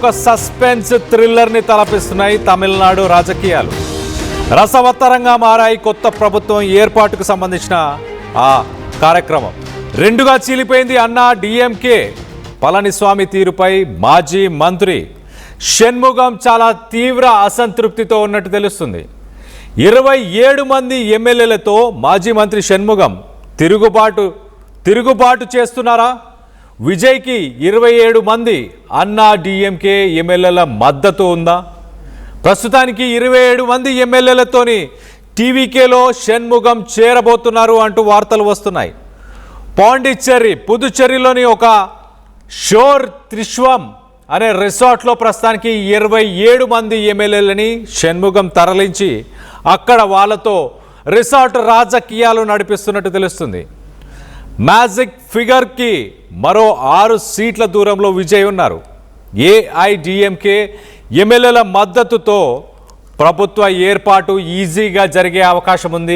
ఒక suspense thriller ని తలపిస్తున్నాయి తమిళనాడు రాజకీయాలు. రసవత్తరంగా మారాయి కొత్త ప్రభుత్వం ఏర్పాటుకు సంబంధించిన ఆ కార్యక్రమం. రెండుగా చీలిపోయింది అన్నా డిఎంకే. పళనిస్వామి తీరుపై మాజీ మంత్రి షణ్ముగం చాలా తీవ్ర అసంతృప్తితో ఉన్నట్టు తెలుస్తుంది. 27 మంది ఎమ్మెల్యేలతో మాజీ మంత్రి షణ్ముగం తిరుగుబాటు చేస్తున్నారా? విజయ్కి 27 మంది అన్నా డిఎంకే ఎమ్మెల్యేల మద్దతు ఉందా? ప్రస్తుతానికి 27 మంది ఎమ్మెల్యేలతోని టీవీకేలో షణ్ముగం చేరబోతున్నారు అంటూ వార్తలు వస్తున్నాయి. పుదుచ్చేరిలోని ఒక షోర్ త్రిశ్వం అనే రిసార్ట్లో ప్రస్తుతానికి 27 మంది ఎమ్మెల్యేలని షణ్ముగం తరలించి అక్కడ వాళ్ళతో రిసార్ట్ రాజకీయాలు నడిపిస్తున్నట్టు తెలుస్తుంది. మ్యాజిక్ ఫిగర్కి మరో 6 సీట్ల దూరంలో విజయ్ ఉన్నారు. ఏఐడిఎంకే ఎమ్మెల్యేల మద్దతుతో ప్రభుత్వ ఏర్పాటు ఈజీగా జరిగే అవకాశం ఉంది.